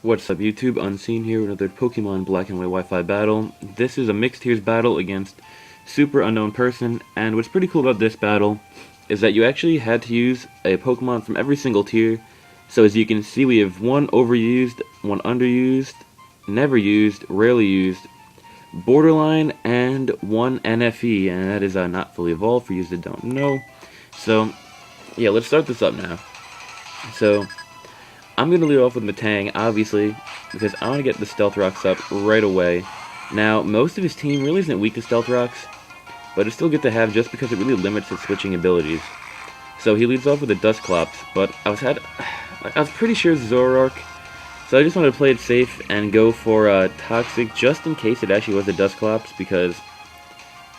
What's up YouTube, Unseen here with another Pokemon Black and White Wi-Fi battle. This is a mixed tiers battle against Super Unknown Person, and what's pretty cool about this battle is that you actually had to use a Pokemon from every single tier. So as you can see, we have one overused, one underused, never used, rarely used, borderline, and one NFE, and that is not fully evolved for you that don't know. So yeah, let's start this up now. So I'm going to lead off with Metang, obviously, because I want to get the Stealth Rocks up right away. Now, most of his team really isn't weak to Stealth Rocks, but it's still good to have just because it really limits his switching abilities. So he leads off with a Dusclops, but I was pretty sure it's Zoroark, so I just wanted to play it safe and go for Toxic just in case it actually was a Dusclops, because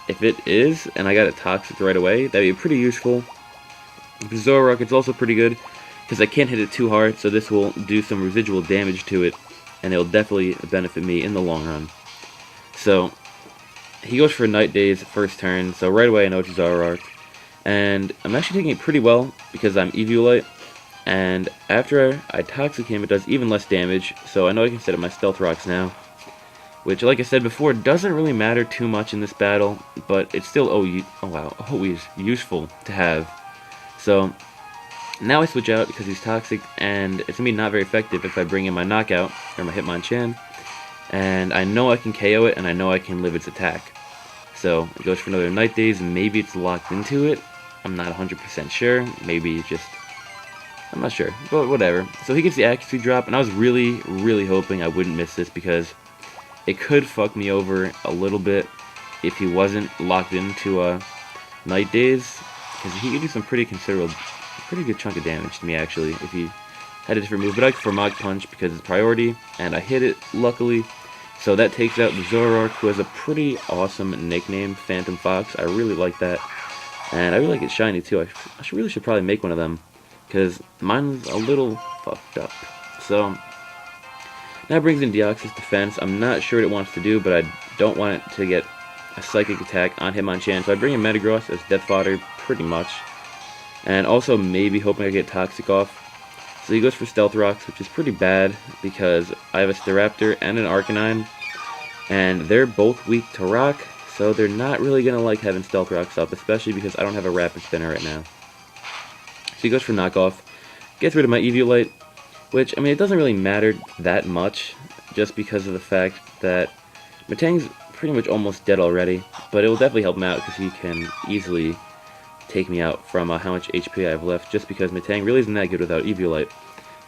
if it is, and I got a Toxic right away, that'd be pretty useful. For Zoroark, it's also pretty good, because I can't hit it too hard, so this will do some residual damage to it, and it'll definitely benefit me in the long run. So, he goes for Night Days first turn, so right away I know it's Zoroark. And I'm actually taking it pretty well, because I'm Eviolite, and after I Toxic him, it does even less damage, so I know I can set up my Stealth Rocks now. Which, like I said before, doesn't really matter too much in this battle, but it's still always useful to have. So, now I switch out because he's Toxic, and it's going to be not very effective if I bring in my Knockout, or my Hitmonchan, and I know I can KO it, and I know I can live its attack. So, it goes for another Night Days, and maybe it's locked into it. I'm not 100% sure. Maybe just... I'm not sure, but whatever. So he gets the accuracy drop, and I was really hoping I wouldn't miss this, because it could fuck me over a little bit if he wasn't locked into Night Days, because he could do some pretty good chunk of damage to me, actually, if he had a different move. But I go for Mach Punch because it's priority, and I hit it, luckily. So that takes out the Zoroark, who has a pretty awesome nickname, Phantom Fox. I really like that. And I really like it shiny, too. I really should probably make one of them, because mine's a little fucked up. So, now it brings in Deoxys Defense. I'm not sure what it wants to do, but I don't want it to get a Psychic attack on Hitmonchan. So I bring in Metagross as death fodder, pretty much. And also maybe hoping I get Toxic off. So he goes for Stealth Rocks, which is pretty bad because I have a Staraptor and an Arcanine, and they're both weak to Rock, so they're not really going to like having Stealth Rocks up, especially because I don't have a Rapid Spinner right now. So he goes for Knockoff, gets rid of my Eviolite, which, I mean, it doesn't really matter that much, just because of the fact that Metang's pretty much almost dead already, but it will definitely help him out because he can easily take me out from how much HP I have left, just because Metang really isn't that good without Eviolite.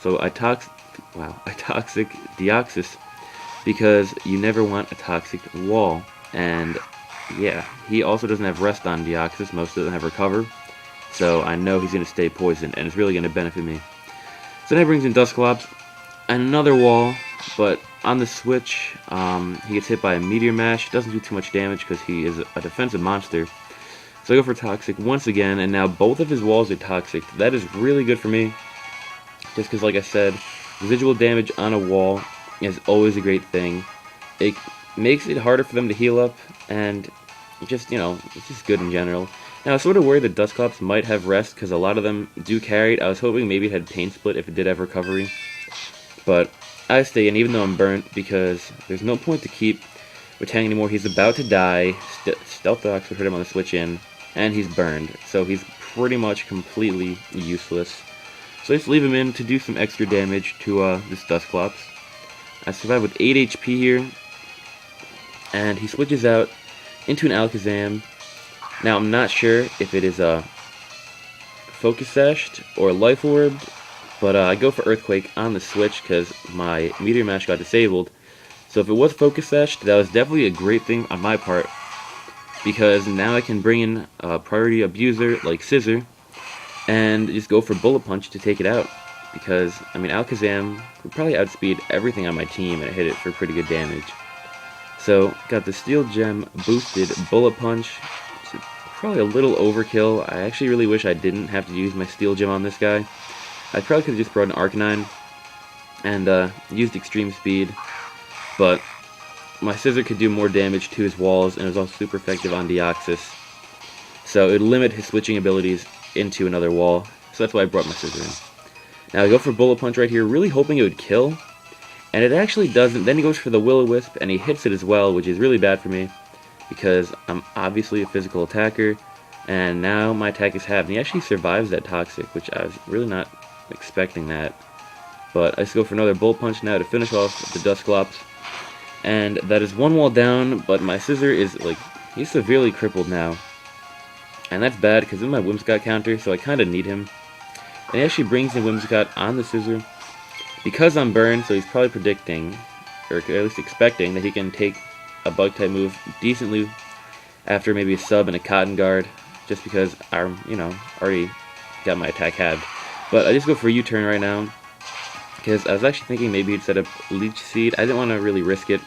So I Toxic Deoxys because you never want a Toxic wall, and yeah, he also doesn't have Rest on Deoxys, most doesn't have Recover, so I know he's going to stay poisoned, and it's really going to benefit me. So then he brings in Dusclops, and another wall, but on the switch, he gets hit by a Meteor Mash. Doesn't do too much damage because he is a defensive monster. So I go for Toxic once again, and now both of his walls are Toxic. That is really good for me, just because, like I said, residual damage on a wall is always a great thing. It makes it harder for them to heal up, and just, you know, it's just good in general. Now, I was sort of worried that Dusclops might have Rest, because a lot of them do carry it. I was hoping maybe it had Pain Split if it did have Recovery, but I stay in even though I'm burnt, because there's no point to keep Metang anymore. He's about to die. Stealth Rocks would hurt him on the switch in, and he's burned, so he's pretty much completely useless. So I just leave him in to do some extra damage to this Dusclops. I survive with 8 HP here, and he switches out into an Alakazam. Now I'm not sure if it is Focus Sashed or Life Orbed, but I go for Earthquake on the switch because my Meteor Mash got disabled. So if it was Focus Sashed, that was definitely a great thing on my part, because now I can bring in a priority abuser like Scissor and just go for Bullet Punch to take it out, because, I mean, Alakazam would probably outspeed everything on my team and hit it for pretty good damage. So, got the Steel Gem boosted Bullet Punch. It's probably a little overkill. I actually really wish I didn't have to use my Steel Gem on this guy. I probably could have just brought an Arcanine and used Extreme Speed, but my Scissor could do more damage to his walls, and it was also super effective on Deoxys. So it would limit his switching abilities into another wall, so that's why I brought my Scissor in. Now I go for Bullet Punch right here, really hoping it would kill, And it actually doesn't. Then he goes for the Will-O-Wisp, and he hits it as well, which is really bad for me, because I'm obviously a physical attacker, and now my attack is halved. And he actually survives that Toxic, which I was really not expecting that. But I just go for another Bolt Punch now to finish off the Dusclops. And that is one wall down, but my Scissor is, like, he's severely crippled now. And that's bad, because this is my Whimsicott counter, so I kind of need him. And he actually brings in Whimsicott on the Scissor. Because I'm burned, so he's probably predicting, or at least expecting, that he can take a Bug-type move decently after maybe a Sub and a Cotton Guard, just because I'm, already got my attack halved. But I just go for a U-turn right now, because I was actually thinking maybe he'd set up Leech Seed. I didn't want to really risk it,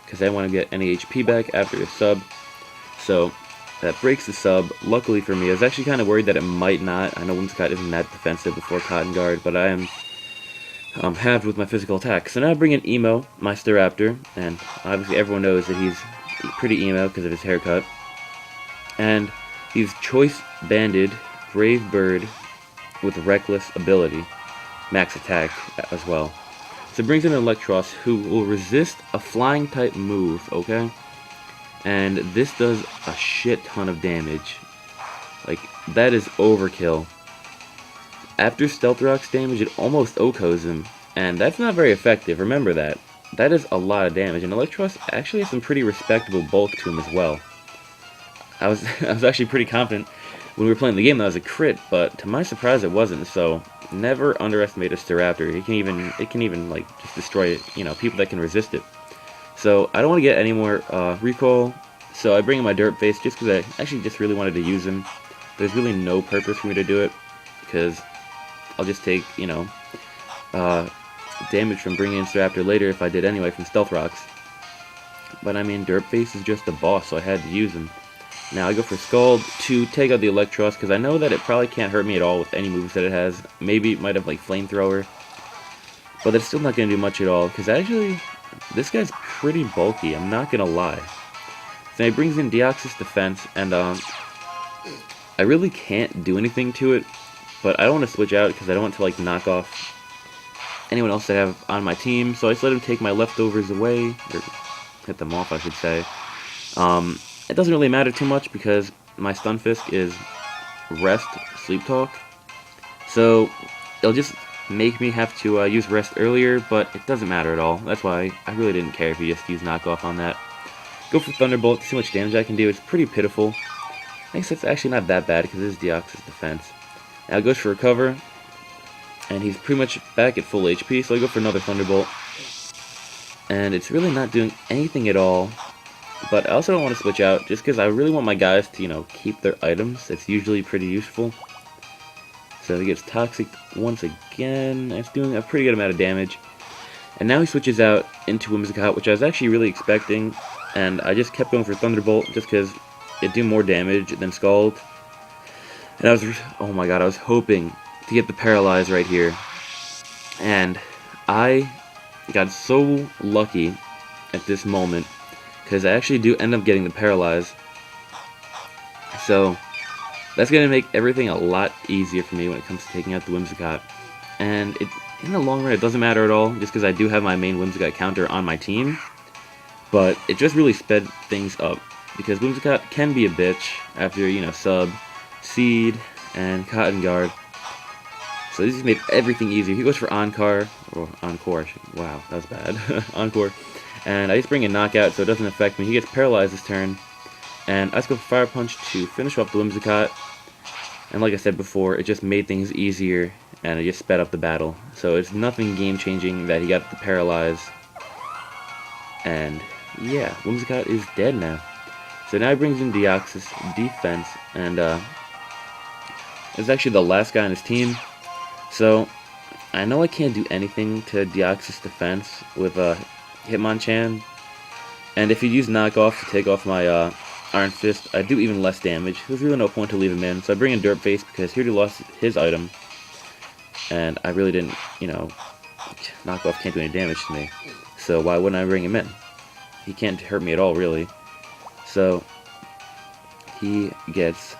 because I didn't want to get any HP back after a Sub. So that breaks the Sub. Luckily for me, I was actually kind of worried that it might not. I know Whimsicott isn't that defensive before Cotton Guard, but I am halved with my physical attack. So now I bring in Emo, my Staraptor, and obviously everyone knows that he's pretty emo because of his haircut. And he's Choice Banded Brave Bird with Reckless ability, max attack as well. So it brings in Electros, who will resist a flying type move, okay? And this does a shit ton of damage. Like, that is overkill. After Stealth Rock's damage, it almost OHKOs him, and that's not very effective, remember that. That is a lot of damage, and Electros actually has some pretty respectable bulk to him as well. I was actually pretty confident when we were playing the game that was a crit, but to my surprise it wasn't, so never underestimate a Staraptor. It can even like just destroy, people that can resist it. So I don't want to get any more recoil, so I bring in my Derpface just because I actually just really wanted to use him. There's really no purpose for me to do it, because I'll just take, damage from bringing in Staraptor later if I did anyway from Stealth Rocks. But I mean, Derpface is just a boss, so I had to use him. Now I go for Scald to take out the Electros, because I know that it probably can't hurt me at all with any moves that it has. Maybe it might have like Flamethrower, but it's still not going to do much at all, because actually, this guy's pretty bulky, I'm not going to lie. So he brings in Deoxys Defense, and I really can't do anything to it, but I don't want to switch out because I don't want to like knock off anyone else that I have on my team, so I just let him take my leftovers away, or hit them off I should say. It doesn't really matter too much because my Stunfisk is Rest, Sleep Talk, so it'll just make me have to use Rest earlier, but it doesn't matter at all. That's why I really didn't care if you just use Knockoff on that. Go for Thunderbolt to see how much damage I can do. It's pretty pitiful. I guess it's actually not that bad because it is Deoxys Defense. Now it goes for Recover, and he's pretty much back at full HP, so I go for another Thunderbolt. And it's really not doing anything at all, but I also don't want to switch out, just because I really want my guys to, keep their items. It's usually pretty useful. So he gets Toxic once again. It's doing a pretty good amount of damage. And now he switches out into Whimsicott, which I was actually really expecting, and I just kept going for Thunderbolt, just because it'd do more damage than Scald. And oh my god, I was hoping to get the Paralyze right here. And I got so lucky at this moment, because I actually do end up getting the Paralyze. So that's going to make everything a lot easier for me when it comes to taking out the Whimsicott. And in the long run, it doesn't matter at all, just because I do have my main Whimsicott counter on my team. But it just really sped things up, because Whimsicott can be a bitch after, Sub, Seed, and Cotton Guard. So this has made everything easier. He goes for Encore, wow, that was bad. Encore. And I just bring a Knockout so it doesn't affect me. He gets paralyzed this turn. And I just go for Fire Punch to finish off the Whimsicott. And like I said before, it just made things easier, and it just sped up the battle. So it's nothing game-changing that he got the Paralyze. And yeah, Whimsicott is dead now. So now he brings in Deoxys Defense, and it's actually the last guy on his team. So I know I can't do anything to Deoxys Defense with Hitmonchan, and if you use Knockoff to take off my Iron Fist, I do even less damage. There's really no point to leave him in, so I bring in Derpface because he already lost his item, and I really didn't, Knockoff can't do any damage to me, so why wouldn't I bring him in? He can't hurt me at all, really. So he gets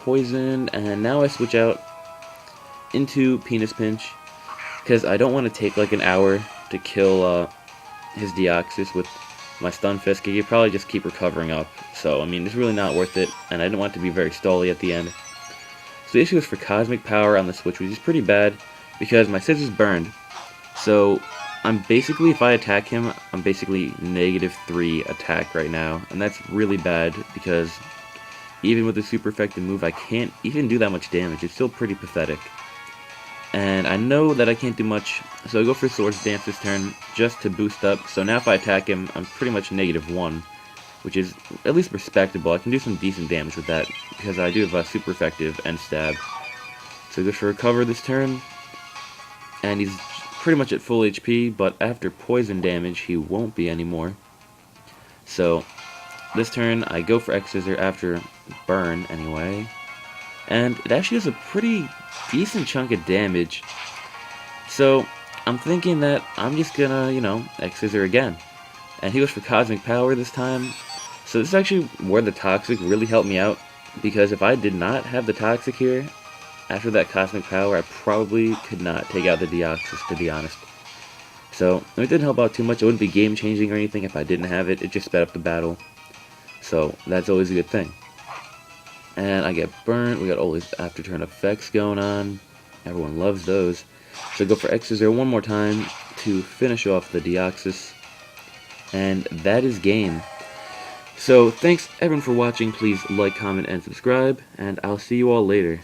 poisoned, and now I switch out into Penis Pinch, because I don't want to take like an hour to kill his Deoxys with my Stun Fist. He could probably just keep recovering up. So, I mean, it's really not worth it, and I didn't want it to be very stally at the end. So the issue is for Cosmic Power on the Switch, which is pretty bad, because my scissors burned. So, I'm basically, if I attack him, I'm basically -3 attack right now, and that's really bad, because even with a super effective move, I can't even do that much damage. It's still pretty pathetic. And I know that I can't do much, so I go for Swords Dance this turn, just to boost up. So now if I attack him, I'm pretty much -1, which is at least respectable. I can do some decent damage with that, because I do have a super effective end stab. So I go for Recover this turn, and he's pretty much at full HP, but after poison damage, he won't be anymore. So this turn, I go for X-Scissor after Burn, anyway. And it actually does a pretty decent chunk of damage. So I'm thinking that I'm just gonna, X-Scissor again. And he goes for Cosmic Power this time. So this is actually where the Toxic really helped me out. Because if I did not have the Toxic here, after that Cosmic Power, I probably could not take out the Deoxys, to be honest. So it didn't help out too much. It wouldn't be game-changing or anything if I didn't have it. It just sped up the battle. So that's always a good thing. And I get burnt. We got all these after turn effects going on. Everyone loves those. So go for X-Scissor one more time to finish off the Deoxys. And that is game. So thanks everyone for watching. Please like, comment, and subscribe. And I'll see you all later.